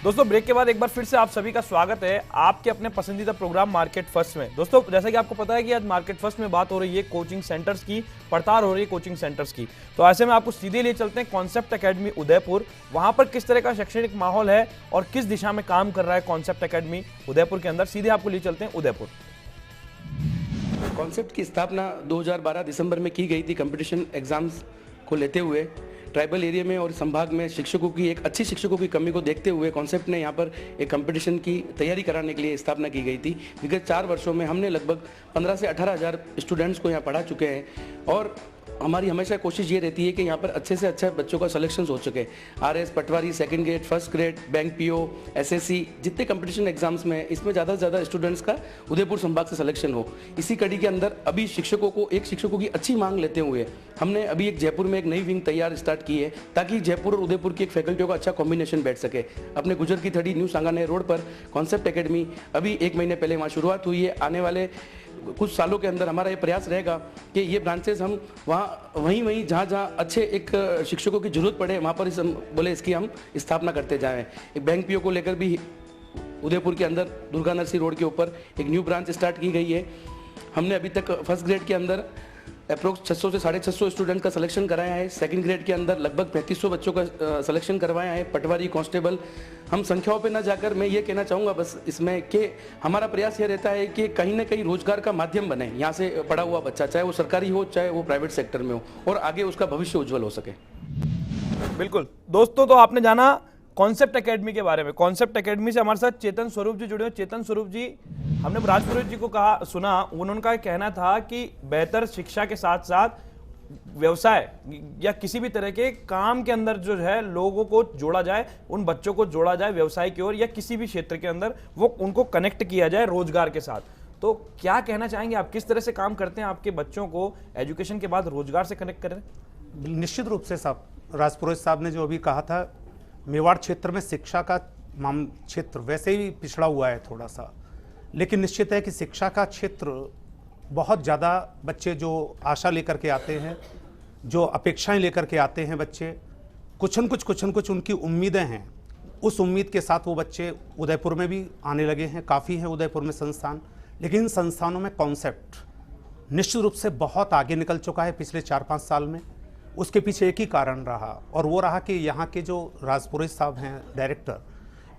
दोस्तों ब्रेक के बाद एक बार फिर से आप सभी का स्वागत है आपके अपने पसंदीदा प्रोग्राम मार्केट फर्स्ट में। दोस्तों जैसा कि आपको पता है कि आज मार्केट फर्स्ट में बात हो रही है कोचिंग सेंटर्स की, पड़ताल हो रही है कोचिंग सेंटर्स की। तो ऐसे में आपको सीधे लिए चलते हैं कॉन्सेप्ट एकेडमी उदयपुर। वहां पर किस तरह का शैक्षणिक माहौल है और किस दिशा में काम कर रहा है कॉन्सेप्ट एकेडमी उदयपुर के अंदर, सीधे आपको लिए चलते हैं उदयपुर। कॉन्सेप्ट की स्थापना 2012 दिसंबर में की गई थी। कंपटीशन एग्जाम्स को लेते हुए ट्राइबल एरिया में और संभाग में शिक्षकों की एक अच्छी शिक्षकों की कमी को देखते हुए कॉन्सेप्ट ने यहाँ पर एक कंपटीशन की तैयारी कराने के लिए स्थापना की गई थी। विगत 4 वर्षों में हमने लगभग 15 से 18 हज़ार स्टूडेंट्स को यहाँ पढ़ा चुके हैं और हमारी हमेशा कोशिश ये रहती है कि यहाँ पर अच्छे से अच्छा बच्चों का सिलेक्शन हो सके। RS, patwari, second grade, first grade, bank PO, SSC, जितने कंपटीशन एग्जाम्स में इसमें ज़्यादा से ज़्यादा स्टूडेंट्स का उदयपुर संभाग से सिलेक्शन हो। इसी कड़ी के अंदर अभी शिक्षकों की अच्छी मांग लेते हुए हमने अभी एक जयपुर में एक नई विंग तैयार स्टार्ट की है ताकि जयपुर और उदयपुर की एक फैकल्टियों का अच्छा कॉम्बिनेशन बैठ सके। अपने गुजर की थड़ी न्यू सांगानेर रोड पर कॉन्सेप्ट एकेडमी अभी 1 महीने पहले वहाँ शुरुआत हुई है। आने वाले कुछ सालों के अंदर हमारा ये प्रयास रहेगा कि ये ब्रांचेस हम वहीं जहाँ अच्छे एक शिक्षकों की जरूरत पड़े वहाँ पर इसकी हम स्थापना करते जाएं। एक बैंक पीओ को लेकर भी उदयपुर के अंदर दुर्गा नरसी रोड के ऊपर एक न्यू ब्रांच स्टार्ट की गई है। हमने अभी तक फर्स्ट ग्रेड के अंदर अप्रोक्स 600 से 650 स्टूडेंट का सिलेक्शन कराया है। सेकंड ग्रेड के अंदर लगभग 3500 बच्चों का सिलेक्शन करवाया है। पटवारी, कांस्टेबल, हम संख्याओं पे ना जाकर मैं ये कहना चाहूँगा बस इसमें कि हमारा प्रयास ये रहता है कि कहीं ना कहीं रोजगार का माध्यम बने यहाँ से पढ़ा हुआ बच्चा, चाहे वो सरकारी हो चाहे वो प्राइवेट सेक्टर में हो, और आगे उसका भविष्य उज्जवल हो सके। बिल्कुल दोस्तों, तो आपने जाना कॉन्सेप्ट एकेडमी के बारे में। कॉन्सेप्ट एकेडमी से हमारे साथ चेतन स्वरूप जी जुड़े हुए। चेतन स्वरूप जी, हमने राजपुरोहित जी को सुना, उनका कहना था कि बेहतर शिक्षा के साथ साथ व्यवसाय या किसी भी तरह के काम के अंदर जो है लोगों को जोड़ा जाए, उन बच्चों को जोड़ा जाए व्यवसाय की ओर या किसी भी क्षेत्र के अंदर वो उनको कनेक्ट किया जाए रोजगार के साथ। तो क्या कहना चाहेंगे आप, किस तरह से काम करते हैं आपके बच्चों को एजुकेशन के बाद रोजगार से कनेक्ट करें? निश्चित रूप से साहब, राजपुरोहित साहब ने जो अभी कहा था, मेवाड़ क्षेत्र में शिक्षा का क्षेत्र वैसे ही पिछड़ा हुआ है थोड़ा सा, लेकिन निश्चित है कि शिक्षा का क्षेत्र बहुत ज़्यादा बच्चे जो आशा लेकर के आते हैं, जो अपेक्षाएं लेकर के आते हैं बच्चे, कुछ न कुछ उनकी उम्मीदें हैं। उस उम्मीद के साथ वो बच्चे उदयपुर में भी आने लगे हैं। काफ़ी हैं उदयपुर में संस्थान, लेकिन इन संस्थानों में कॉन्सेप्ट निश्चित रूप से बहुत आगे निकल चुका है पिछले 4-5 साल में। उसके पीछे एक ही कारण रहा और वो रहा कि यहाँ के जो राजपुरोहित साहब हैं डायरेक्टर,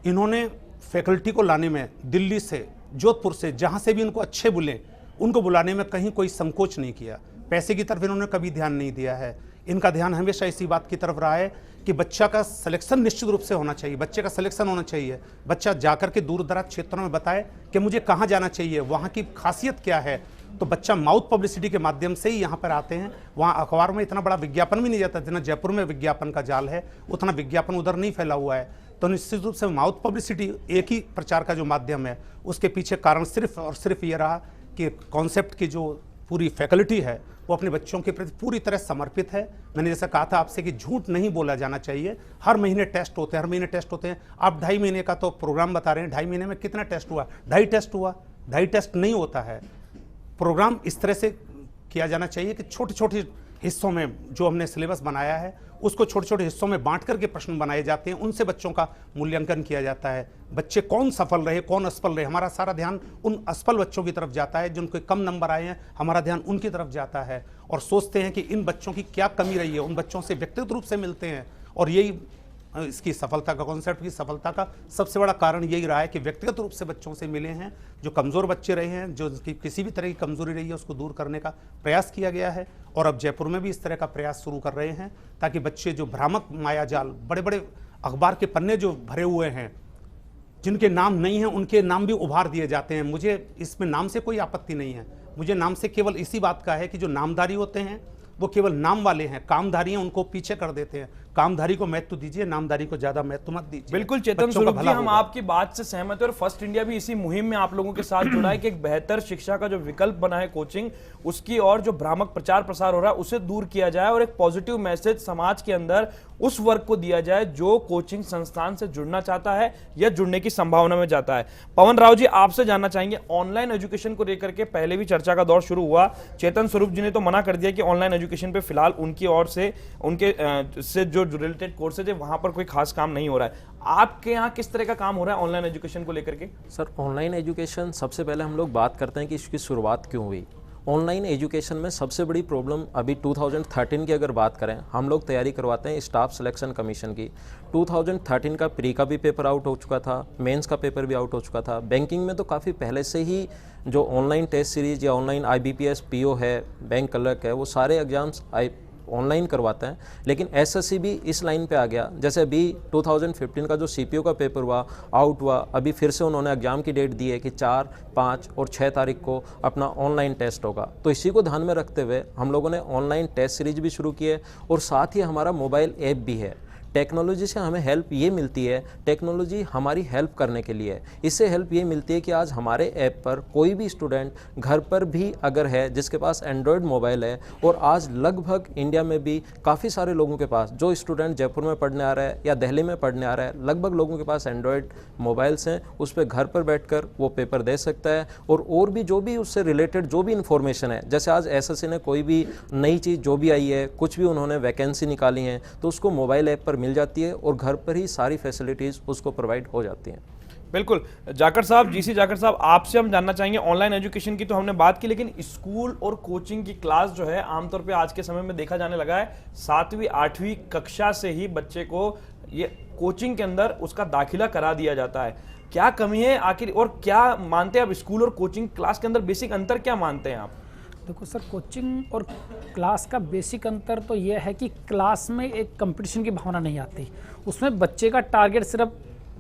इन्होंने फैकल्टी को लाने में दिल्ली से, जोधपुर से, जहाँ से भी इनको अच्छे बुलें उनको बुलाने में कहीं कोई संकोच नहीं किया। पैसे की तरफ इन्होंने कभी ध्यान नहीं दिया है। इनका ध्यान हमेशा इसी बात की तरफ रहा है कि बच्चा का सिलेक्शन निश्चित रूप से होना चाहिए, बच्चे का सिलेक्शन होना चाहिए। बच्चा जाकर के दूर दराज क्षेत्रों में बताए कि मुझे कहाँ जाना चाहिए, वहाँ की खासियत क्या है। तो बच्चा माउथ पब्लिसिटी के माध्यम से ही यहाँ पर आते हैं। वहाँ अखबार में इतना बड़ा विज्ञापन भी नहीं जाता, जितना जयपुर में विज्ञापन का जाल है उतना विज्ञापन उधर नहीं फैला हुआ है। तो निश्चित रूप से माउथ पब्लिसिटी एक ही प्रचार का जो माध्यम है, उसके पीछे कारण सिर्फ और सिर्फ ये रहा कि कॉन्सेप्ट की जो पूरी फैकल्टी है वो अपने बच्चों के प्रति पूरी तरह समर्पित है। मैंने जैसा कहा था आपसे कि झूठ नहीं बोला जाना चाहिए। हर महीने टेस्ट होते हैं, हर महीने टेस्ट होते हैं। आप 2.5 महीने का तो प्रोग्राम बता रहे हैं, 2.5 महीने में कितना टेस्ट हुआ? 2.5 टेस्ट हुआ? 2.5 टेस्ट नहीं होता है। प्रोग्राम इस तरह से किया जाना चाहिए कि छोटे छोटे हिस्सों में जो हमने सिलेबस बनाया है उसको छोटे छोटे हिस्सों में बांट करके प्रश्न बनाए जाते हैं, उनसे बच्चों का मूल्यांकन किया जाता है। बच्चे कौन सफल रहे, कौन असफल रहे, हमारा सारा ध्यान उन असफल बच्चों की तरफ जाता है। जिनको कम नंबर आए हैं, हमारा ध्यान उनकी तरफ जाता है और सोचते हैं कि इन बच्चों की क्या कमी रही है, उन बच्चों से व्यक्तिगत रूप से मिलते हैं। और यही इसकी सफलता का, कॉन्सेप्ट की सफलता का सबसे बड़ा कारण यही रहा है कि व्यक्तिगत रूप से बच्चों से मिले हैं। जो कमज़ोर बच्चे रहे हैं, जो किसी भी तरह की कमजोरी रही है, उसको दूर करने का प्रयास किया गया है। और अब जयपुर में भी इस तरह का प्रयास शुरू कर रहे हैं ताकि बच्चे जो भ्रामक मायाजाल, बड़े बड़े अखबार के पन्ने जो भरे हुए हैं, जिनके नाम नहीं हैं, उनके नाम भी उभार दिए जाते हैं। मुझे इसमें नाम से कोई आपत्ति नहीं है। मुझे नाम से केवल इसी बात का है कि जो नामधारी होते हैं वो केवल नाम वाले हैं, कामधारी हैं, उनको पीछे कर देते हैं। कामधारी को महत्व दीजिए, नामधारी को ज्यादा महत्व मत दीजिए। बिल्कुल चेतन स्वरूप जी, हम आपकी बात से सहमत है और फर्स्ट इंडिया भी इसी मुहिम में आप लोगों के साथ जुड़ा है कि एक बेहतर शिक्षा का जो विकल्प बना है कोचिंग, उसकी और जो भ्रामक प्रचार प्रसार हो रहा है उसे दूर किया जाए और एक पॉजिटिव मैसेज समाज के अंदर उस वर्ग को दिया जाए जो कोचिंग संस्थान से जुड़ना चाहता है या जुड़ने की संभावना में जाता है। पवन राव जी, आपसे जानना चाहेंगे, ऑनलाइन एजुकेशन को लेकर के पहले भी चर्चा का दौर शुरू हुआ। चेतन स्वरूप जी ने तो मना कर दिया कि ऑनलाइन एजुकेशन पे फिलहाल उनकी ओर से उनके से जो जो रिलेटेड कोर्सेज है वहां पर कोई खास काम नहीं हो रहा है। आपके यहाँ किस तरह का काम हो रहा है ऑनलाइन एजुकेशन को लेकर के? सर ऑनलाइन एजुकेशन, सबसे पहले हम लोग बात करते हैं कि इसकी शुरुआत क्यों हुई। ऑनलाइन एजुकेशन में सबसे बड़ी प्रॉब्लम अभी 2013 की अगर बात करें, हम लोग तैयारी करवाते हैं स्टाफ सिलेक्शन कमीशन की। 2013 का प्री का भी पेपर आउट हो चुका था, मेंस का पेपर भी आउट हो चुका था। बैंकिंग में तो काफ़ी पहले से ही जो ऑनलाइन टेस्ट सीरीज या ऑनलाइन IBPS PO है, बैंक क्लर्क है, वो सारे एग्जाम्स ऑनलाइन करवाते हैं। लेकिन SSC भी इस लाइन पे आ गया। जैसे अभी 2015 का जो CPO का पेपर हुआ, आउट हुआ, अभी फिर से उन्होंने एग्जाम की डेट दी है कि 4, 5 और 6 तारीख को अपना ऑनलाइन टेस्ट होगा। तो इसी को ध्यान में रखते हुए हम लोगों ने ऑनलाइन टेस्ट सीरीज भी शुरू की है और साथ ही हमारा मोबाइल ऐप भी है। टेक्नोलॉजी से हमें हेल्प ये मिलती है, टेक्नोलॉजी हमारी हेल्प करने के लिए है। इससे हेल्प ये मिलती है कि आज हमारे ऐप पर कोई भी स्टूडेंट घर पर भी अगर है जिसके पास एंड्रॉयड मोबाइल है, और आज लगभग इंडिया में भी काफ़ी सारे लोगों के पास, जो स्टूडेंट जयपुर में पढ़ने आ रहा है या दिल्ली में पढ़ने आ रहा है, लगभग लोगों के पास एंड्रॉयड मोबाइल्स हैं। उस पर घर पर बैठकर वो पेपर दे सकता है और भी जो भी उससे रिलेटेड जो भी इंफॉर्मेशन है, जैसे आज SSC ने कोई भी नई चीज़ जो भी आई है, कुछ भी उन्होंने वैकेंसी निकाली है, तो उसको मोबाइल ऐप पर मिल जाती है और घर पर ही सारी फैसिलिटीज उसको प्रोवाइड हो जाती हैं। बिल्कुल। जाखड़ साहब, GC जाखड़ साहब, आपसे हम जानना चाहेंगे, ऑनलाइन एजुकेशन की तो हमने बात की, लेकिन स्कूल और कोचिंग की क्लास जो है आमतौर पे आज के समय में देखा जाने लगा है 7वीं 8वीं कक्षा से ही बच्चे को ये कोचिंग के अंदर उसका दाखिला करा दिया जाता है। क्या कमी है आखिर, और क्या मानते हैं आप स्कूल और कोचिंग क्लास के अंदर बेसिक अंतर क्या मानते हैं आप? देखो सर, कोचिंग और क्लास का बेसिक अंतर तो ये है कि क्लास में एक कंपटीशन की भावना नहीं आती। उसमें बच्चे का टारगेट सिर्फ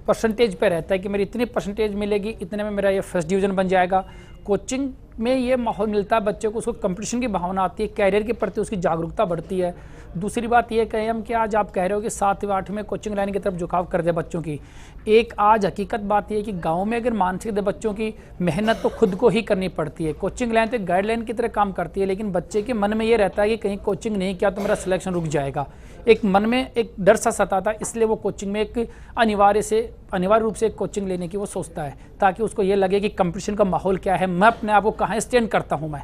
परसेंटेज पे रहता है कि मेरी इतनी परसेंटेज मिलेगी, इतने में मेरा ये फर्स्ट डिवीज़न बन जाएगा। कोचिंग में ये माहौल मिलता है बच्चे को, उसको कंपटीशन की भावना आती है, कैरियर के प्रति उसकी जागरूकता बढ़ती है। दूसरी बात ये कहें हम कि आज आप कह रहे हो कि 7वीं 8वीं में कोचिंग लाइन की तरफ झुकाव कर दे बच्चों की। एक आज हकीकत बात यह है कि गांव में अगर मानसिक दे बच्चों की, मेहनत तो खुद को ही करनी पड़ती है। कोचिंग लाइन तो गाइडलाइन की तरह काम करती है, लेकिन बच्चे के मन में ये रहता है कि कहीं कोचिंग नहीं किया तो मेरा सिलेक्शन रुक जाएगा। एक मन में एक डर सा सताता है, इसलिए वो कोचिंग में एक अनिवार्य रूप से एक कोचिंग लेने की वो सोचता है, ताकि उसको ये लगे कि कंपटीशन का माहौल क्या है, मैं अपने आप को कहाँ स्टैंड करता हूँ मैं।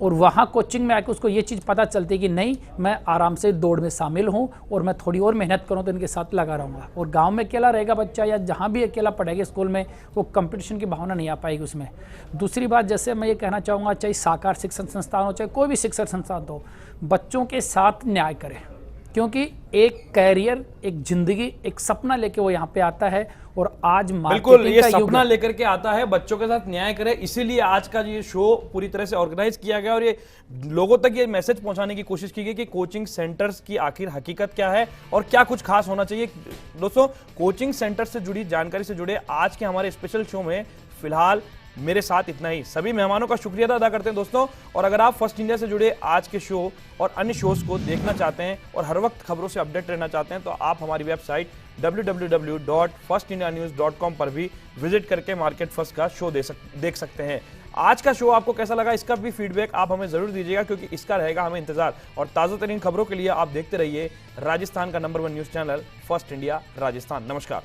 और वहाँ कोचिंग में आके उसको ये चीज़ पता चलती है कि नहीं, मैं आराम से दौड़ में शामिल हूँ और मैं थोड़ी और मेहनत करूँ तो इनके साथ लगा रहूँगा। और गांव में अकेला रहेगा बच्चा या जहाँ भी अकेला पढ़ेगा स्कूल में, वो कंपटीशन की भावना नहीं आ पाएगी उसमें। दूसरी बात, जैसे मैं ये कहना चाहूँगा, चाहे साकार शिक्षण संस्थान हो, चाहे कोई भी शिक्षण संस्थान हो, बच्चों के साथ न्याय करें, क्योंकि एक कैरियर, एक जिंदगी, एक सपना लेके वो यहाँ पे आता है। और आज बिल्कुल ये का युग सपना है। लेकर के आता है, बच्चों के साथ न्याय करे, इसीलिए आज का ये शो पूरी तरह से ऑर्गेनाइज किया गया और ये लोगों तक ये मैसेज पहुंचाने की कोशिश की गई कि कोचिंग सेंटर्स की आखिर हकीकत क्या है और क्या कुछ खास होना चाहिए। दोस्तों, कोचिंग सेंटर से जुड़ी जानकारी से जुड़े आज के हमारे स्पेशल शो में फिलहाल मेरे साथ इतना ही। सभी मेहमानों का शुक्रिया अदा करते हैं दोस्तों। और अगर आप फर्स्ट इंडिया से जुड़े आज के शो और अन्य शोज को देखना चाहते हैं और हर वक्त खबरों से अपडेट रहना चाहते हैं, तो आप हमारी वेबसाइट www.firstindianews.com पर भी विजिट करके मार्केट फर्स्ट का शो देख सकते हैं। आज का शो आपको कैसा लगा, इसका भी फीडबैक आप हमें जरूर दीजिएगा, क्योंकि इसका रहेगा हमें इंतजार। और ताज़ा तरीन खबरों के लिए आप देखते रहिए राजस्थान का number 1 news channel first India Rajasthan. नमस्कार।